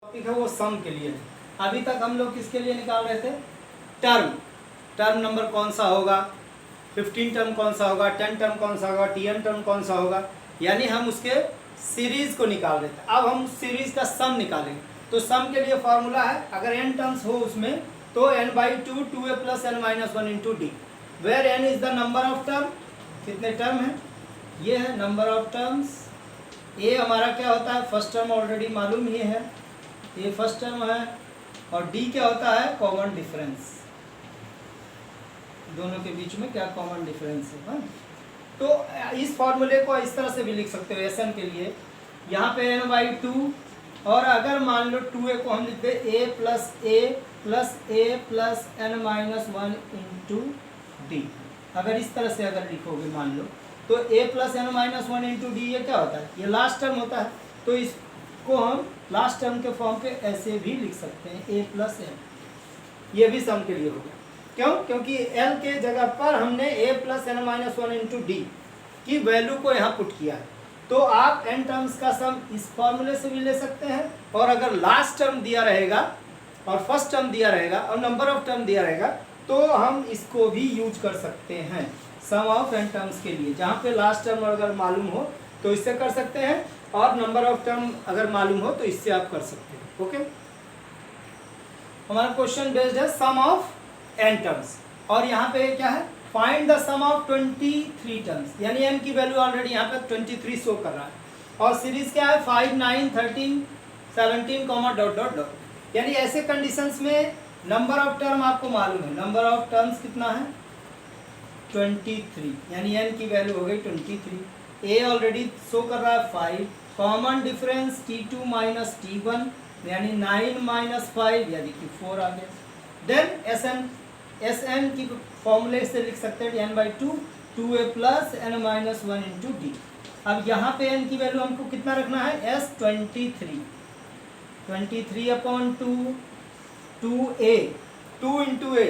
Topic है वो सम के लिए है। अभी तक हम लोग किसके लिए निकाल रहे थे? टर्म नंबर कौन सा होगा, 15 टर्म कौन सा होगा, 10 टर्म कौन सा होगा, TN टर्म कौन सा होगा, यानी हम उसके सीरीज को निकाल रहे थे। अब हम सीरीज का सम निकालेंगे। तो सम के लिए फॉर्मूला है, अगर n टर्म्स हो उसमें तो n/2 2a + n-1 × d, where n is the number of term. कितने टर्म है? ये है नंबर ऑफ टर्म्स। ए हमारा क्या होता है? फर्स्ट टर्म ऑलरेडी मालूम ही है, ये फर्स्ट टर्म है। और डी क्या होता है? कॉमन डिफरेंस, दोनों के बीच में क्या कॉमन डिफरेंस है। तो इस फॉर्मूले को इस तरह से भी लिख सकते हो एस एन के लिए, यहाँ पे n/2, और अगर मान लो 2a को हम लिखते a + n-1 × d। अगर इस तरह से अगर लिखोगे मान लो तो a + n-1 × d ये क्या होता है? ये लास्ट टर्म होता है। तो इसको हम लास्ट टर्म के फॉर्म पे ऐसे भी लिख सकते हैं a + n। ये भी सम के लिए होगा। क्यों? क्योंकि l के जगह पर हमने a + n-1 × d की वैल्यू को यहाँ पुट किया है। तो आप n टर्म्स का सम इस फॉर्मूले से भी ले सकते हैं, और अगर लास्ट टर्म दिया रहेगा और फर्स्ट टर्म दिया रहेगा और नंबर ऑफ टर्म दिया रहेगा तो हम इसको भी यूज कर सकते हैं सम ऑफ n टर्म्स के लिए। जहाँ पे लास्ट टर्म अगर मालूम हो तो इससे कर सकते हैं, और नंबर ऑफ टर्म अगर मालूम हो तो इससे आप कर सकते हैं। ओके, हमारा क्वेश्चन बेस्ड है सम ऑफ n टर्म्स, और यहाँ पे क्या है? Find the sum of 23 terms, यानी n की वैल्यू ऑलरेडी यहाँ पे 23 शो कर रहा है, और सीरीज क्या है? 5 9 13 17, ... यानी ऐसे कंडीशंस में नंबर ऑफ टर्म आपको मालूम है, नंबर ऑफ टर्म्स कितना है? 23, यानी n की वैल्यू हो गई 23। a ऑलरेडी शो कर रहा है 5, कॉमन डिफरेंस t2 - t1 यानी 9 - 5 यानी कि 4 आ गया। देन Sn की फॉर्मूले से लिख सकते हैं n/2 2a + n-1 × d। अब यहाँ पे n की वैल्यू हमको कितना रखना है? s 23/2 2a 2 × a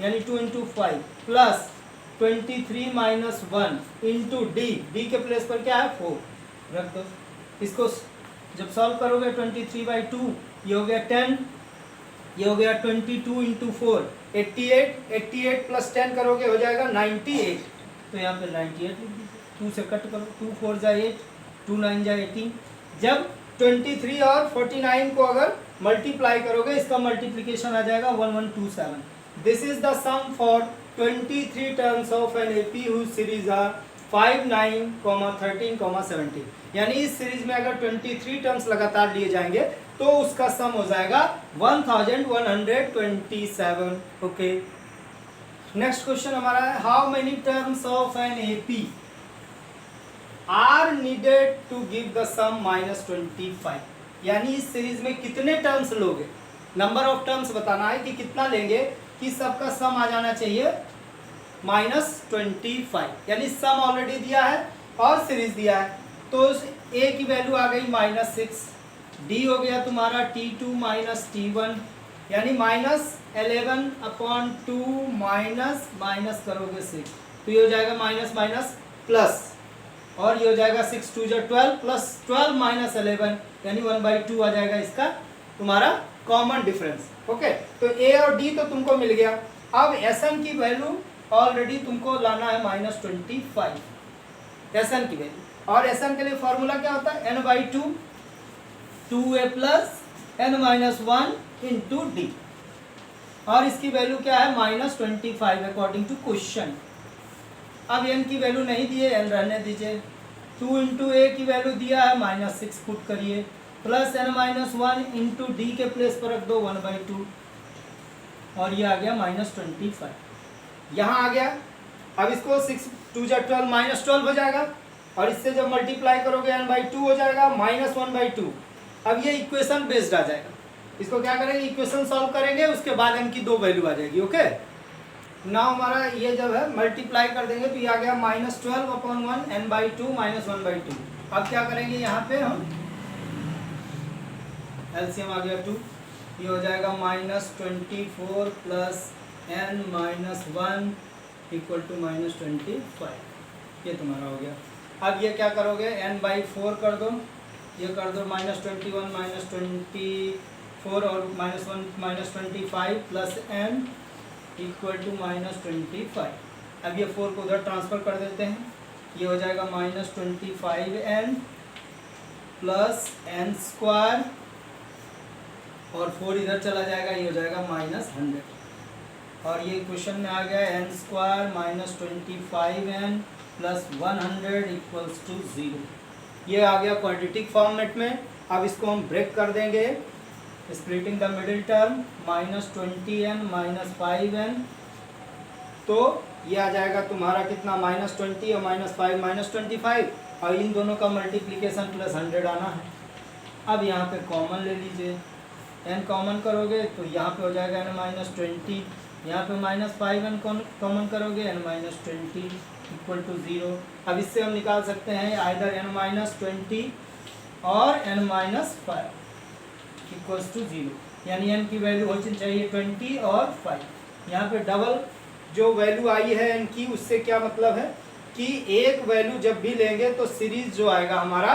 यानी 2 × 5 प्लस 23 - 1 × d के प्लेस पर क्या है? 4 रख दो। इसको जब सॉल्व करोगे 23/2 ये हो गया 10, ये हो गया 22 × 4 88 + 10 करोगे हो जाएगा 98। तो यहाँ पे 98 लिख दीजिए, 2 से कट करो, 2 4 × 8 2 9 × 18। जब 23 और 49 को अगर मल्टीप्लाई करोगे इसका मल्टीप्लिकेशन आ जाएगा 1127। This is the sum for 23 terms of an AP whose series are 5 9, 13, 17। यानी इस सीरीज में अगर 23 टर्म्स लगातार लिए जाएंगे तो उसका सम हो जाएगा 1127। ओके, नेक्स्ट क्वेश्चन हमारा है how many terms of an AP are needed to give the sum -25। यानी इस सीरीज में कितने टर्म्स लोगे, नंबर ऑफ टर्म्स बताना है कि कितना लेंगे कि सबका सम आ जाना चाहिए -25। यानी सम ऑलरेडी दिया है और सीरीज दिया है, तो a की वैल्यू आ गई -6, d हो गया तुम्हारा t2 - t1 यानी -11/2 माइनस करोगे 6 तो ये हो जाएगा माइनस प्लस, और ये हो जाएगा 6 2 = 12 प्लस 12 - 11 यानी 1/2 आ जाएगा इसका तुम्हारा कॉमन डिफरेंस। ओके, तो a और d तो तुमको मिल गया। अब Sn की वैल्यू ऑलरेडी तुमको लाना है -25 Sn की वैल्यू, और Sn के लिए फॉर्मूला क्या होता है? n/2 2a + n-1 × d, और इसकी वैल्यू क्या है? -25 अकॉर्डिंग टू क्वेश्चन। अब n की वैल्यू नहीं दी है, n रहने दीजिए। 2 × a की वैल्यू दिया है -6 पुट करिए, प्लस n-1 × d के प्लेस पर रख दो 1/2, और ये आ गया -25 यहाँ आ गया। अब इसको 6 2 × 12 -12 हो जाएगा, और इससे जब मल्टीप्लाई करोगे n/2 हो जाएगा -1/2। अब ये इक्वेशन बेस्ड आ जाएगा, इसको क्या करेंगे? इक्वेशन सॉल्व करेंगे, उसके बाद n की 2 वैल्यू आ जाएगी। ओके, नाउ हमारा ये जब है मल्टीप्लाई कर देंगे तो ये आ गया -12/1 n/2 -1/2। अब क्या करेंगे? यहाँ पे हम LCM आ गया 2, ये हो जाएगा -24 + n-1 = -25, ये तुम्हारा हो गया। अब ये क्या करोगे? n/4 कर दो, ये कर दो -21 -24 और -1 -25 प्लस n इक्वल टू -25। अब ये 4 को उधर ट्रांसफ़र कर देते हैं, ये हो जाएगा -25n प्लस n स्क्वायर और 4 इधर चला जाएगा, ये हो जाएगा -100। और ये क्वेश्चन में आ गया n square -25n plus 100 equals to 0। ये आ गया क्वाड्रेटिक फॉर्मेट में। अब इसको हम ब्रेक कर देंगे, splitting the middle term -20n -5n, तो ये आ जाएगा तुम्हारा कितना -20 और -5 -25, और इन दोनों का मल्टीप्लिकेशन प्लस 100 आना है। अब यहाँ पे कॉमन ले लीजिए, n कॉमन करोगे तो यहाँ पे हो जाएगा n -20, यहाँ पे -5n कॉमन करोगे n -20 इक्वल टू 0। अब इससे हम निकाल सकते हैं आइदर n -20 और n -5 इक्वल्स टू 0, यानी n की वैल्यू होनी चाहिए 20 और 5। यहाँ पे डबल जो वैल्यू आई है n की, उससे क्या मतलब है कि एक वैल्यू जब भी लेंगे तो सीरीज जो आएगा हमारा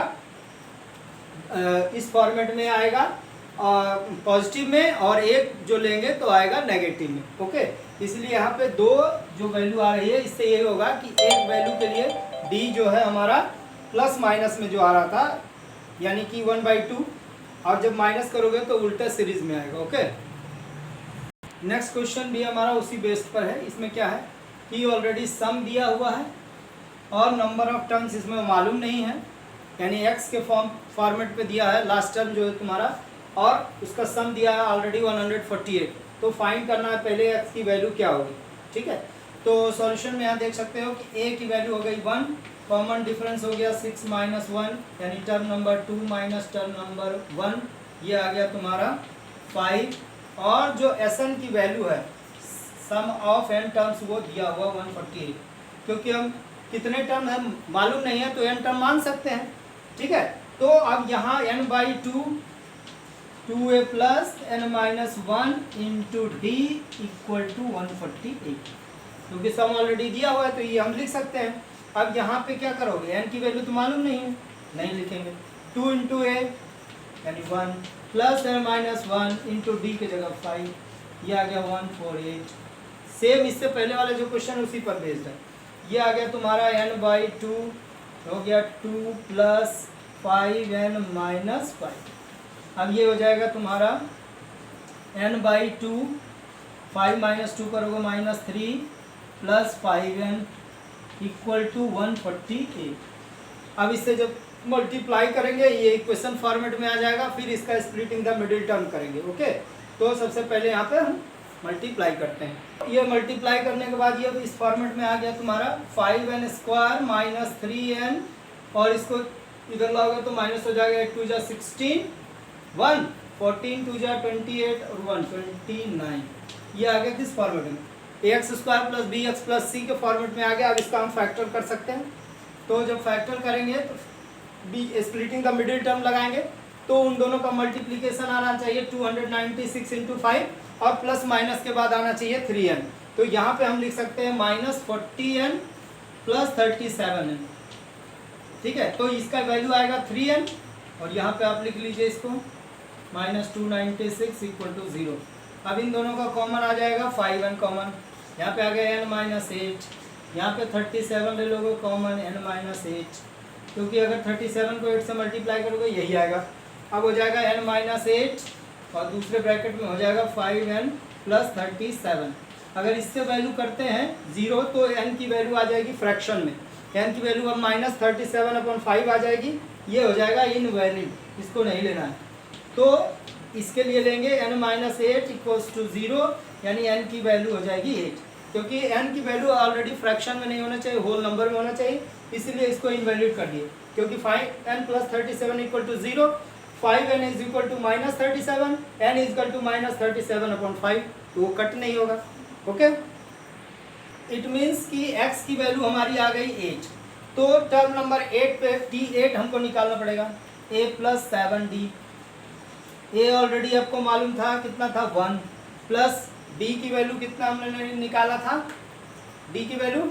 इस फॉर्मेट में आएगा पॉजिटिव में, और एक जो लेंगे तो आएगा नेगेटिव में। ओके, इसलिए यहाँ पे दो जो वैल्यू आ रही है, इससे ये होगा कि एक वैल्यू के लिए d जो है हमारा प्लस माइनस में जो आ रहा था, यानी कि 1/2, और जब माइनस करोगे तो उल्टा सीरीज में आएगा। ओके, नेक्स्ट क्वेश्चन भी हमारा उसी बेस पर है। इसमें क्या है कि ऑलरेडी सम दिया हुआ है और नंबर ऑफ टर्म्स इसमें मालूम नहीं है, यानी x के फॉर्मेट पे दिया है लास्ट टर्म जो है तुम्हारा, और उसका सम दिया है ऑलरेडी 148। तो फाइंड करना है पहले x की वैल्यू क्या होगी। ठीक है, तो सॉल्यूशन में यहाँ देख सकते हो कि a की वैल्यू हो गई 1, कॉमन डिफरेंस हो गया 6 - 1, यानी term number 2 minus term number 1, ये आ गया तुम्हारा 5, और जो Sn की वैल्यू है सम ऑफ n टर्म्स वो दिया हुआ 148। क्योंकि हम कितने टर्म है मालूम नहीं है तो n टर्म मान सकते हैं। ठीक है, तो अब यहाँ n/2 2a plus n - 1 into D equal to 148, क्योंकि सम ऑलरेडी दिया हुआ है तो ये हम लिख सकते हैं। अब यहाँ पे क्या करोगे, n की वैल्यू तो मालूम नहीं है, नहीं लिखेंगे। 2 इंटू a यानी 1 प्लस n - 1 इंटू डी के जगह 5, ये आ गया 148। सेम इससे पहले वाला जो क्वेश्चन उसी पर बेस्ड है। ये आ गया तुम्हारा n/2 हो गया 2 प्लस 5n - 5। अब ये हो जाएगा तुम्हारा n/2, 5 - 2 करोगे -3 प्लस 5n इक्वल टू 148। अब इससे जब मल्टीप्लाई करेंगे ये इक्वेशन फॉर्मेट में आ जाएगा, फिर इसका स्प्लिटिंग द मिडिल टर्म करेंगे। ओके, तो सबसे पहले यहाँ पे हम मल्टीप्लाई करते हैं। ये मल्टीप्लाई करने के बाद ये इस फॉर्मेट में आ गया तुम्हारा 5n स्क्वायर माइनस 3n, और इसको इधर लाओगे तो माइनस हो जाएगा 8 2 16, 1 14 2 28 और 1 29। ये आ गया किस फॉर्मेट में, ax square plus B X plus C के फॉर्मेट में आ गया। अब इसका हम फैक्टर कर सकते हैं, तो जब फैक्टर करेंगे तो by splitting the middle term लगाएंगे, तो उन दोनों का मल्टीप्लिकेशन आना चाहिए 296 इंटू 5, और प्लस माइनस के बाद आना चाहिए 3n। तो यहाँ पे हम लिख सकते हैं -40n प्लस 37n। ठीक है, तो इसका वैल्यू आएगा 3n, और यहाँ पे आप लिख लीजिए इसको -296 इक्वल टू 0। अब इन दोनों का कॉमन आ जाएगा 5n कॉमन, यहाँ पे आ गया n - 8, यहाँ पे 37 ले लोगे कॉमन n - 8, क्योंकि अगर 37 को 8 से मल्टीप्लाई करोगे यही आएगा। अब हो जाएगा n - 8, और दूसरे ब्रैकेट में हो जाएगा 5n प्लस 37। अगर इससे वैल्यू करते हैं 0 तो n की वैल्यू आ जाएगी फ्रैक्शन में, n की वैल्यू अब -37/5 आ जाएगी, ये हो जाएगा इनवैलिड, इसको नहीं लेना है। तो इसके लिए लेंगे n - 8 इक्वल्स टू 0, यानी n की वैल्यू हो जाएगी 8, क्योंकि n की वैल्यू ऑलरेडी फ्रैक्शन में नहीं होना चाहिए, होल नंबर में होना चाहिए, इसीलिए इसको इनवैलिड कर दिए। क्योंकि 5n plus 37 equal to 0, 5n is equal to -37, n is equal to -37/5, तो वो कट नहीं होगा। ओके, इट मीन्स कि x की वैल्यू हमारी आ गई 8। तो टर्म नंबर 8 पे t8 हमको निकालना पड़ेगा, a plus 7d। a already आपको मालूम था कितना था 1, प्लस d की वैल्यू कितना हमने निकाला था, d की वैल्यू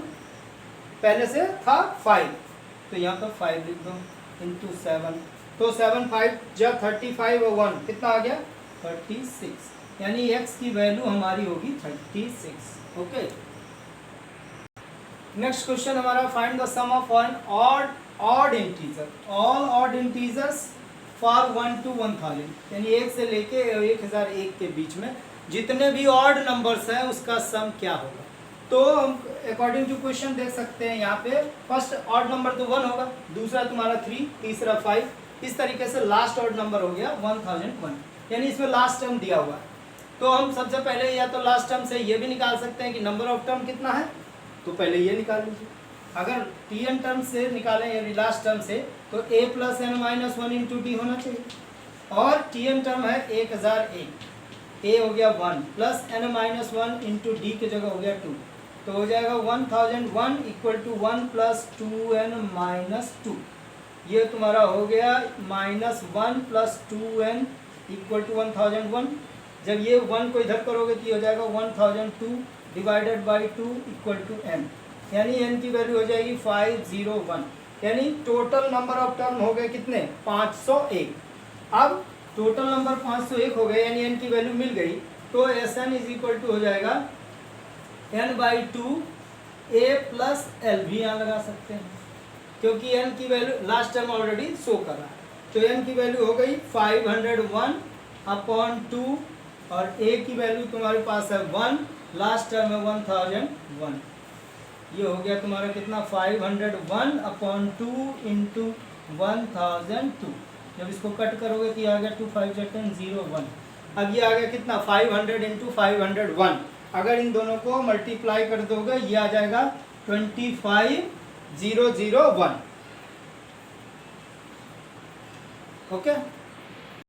पहले से था 5, तो यहाँ पर 5 लिख दो इंटू 7, तो 7 5 जब 35 और 1 कितना आ गया 36, यानी x की वैल्यू हमारी होगी 36। ओके, नेक्स्ट क्वेश्चन हमारा, find the sum of an odd integer, all odd integers for 1 to 1000, यानी 1 से लेके 1001 के बीच में जितने भी ऑड नंबर्स हैं उसका सम क्या होगा। तो हम अकॉर्डिंग टू क्वेश्चन देख सकते हैं यहाँ पे फर्स्ट ऑड नंबर तो 1 होगा, दूसरा तुम्हारा 3, तीसरा 5, इस तरीके से लास्ट ऑड नंबर हो गया 1001, यानी इसमें लास्ट टर्म दिया हुआ है। तो हम सबसे पहले या तो लास्ट टर्म से ये भी निकाल सकते हैं कि नंबर ऑफ टर्म कितना है, तो पहले ये निकाल लीजिए। अगर टी एन टर्म से निकालें यानी लास्ट टर्म से, तो a plus N minus 1 into D होना चाहिए, और टी एन टर्म है 1001, a हो गया 1 plus N minus 1 into D की जगह हो गया 2, तो हो जाएगा 1001 equal to 1 plus 2n minus 2, ये तुम्हारा हो गया minus 1 plus 2n equal to 1001। जब ये 1 को इधर करोगे तो ये हो जाएगा 1002 divided by 2 equal to n, यानी n की वैल्यू हो जाएगी 501, यानी टोटल नंबर ऑफ टर्म हो गए कितने 501। अब टोटल नंबर 501 हो गए, यानी n की वैल्यू मिल गई, तो Sn इज इक्वल टू हो जाएगा n by 2 a plus L, भी यहाँ लगा सकते हैं क्योंकि n की value last term already show कर रहा है, तो n की वैल्यू हो गई 501 अपॉन 2, और a की वैल्यू तुम्हारे पास है 1, लास्ट टर्म है 1001, ये हो गया तुम्हारा कितना 501 अपॉन 2 इंटू 1002, जब इसको कट करोगे तो ये आ गया 2 5 0 1, अब ये आ गया कितना 500 इंटू 501, अगर इन दोनों को मल्टीप्लाई कर दोगे ये आ जाएगा 25001। ओके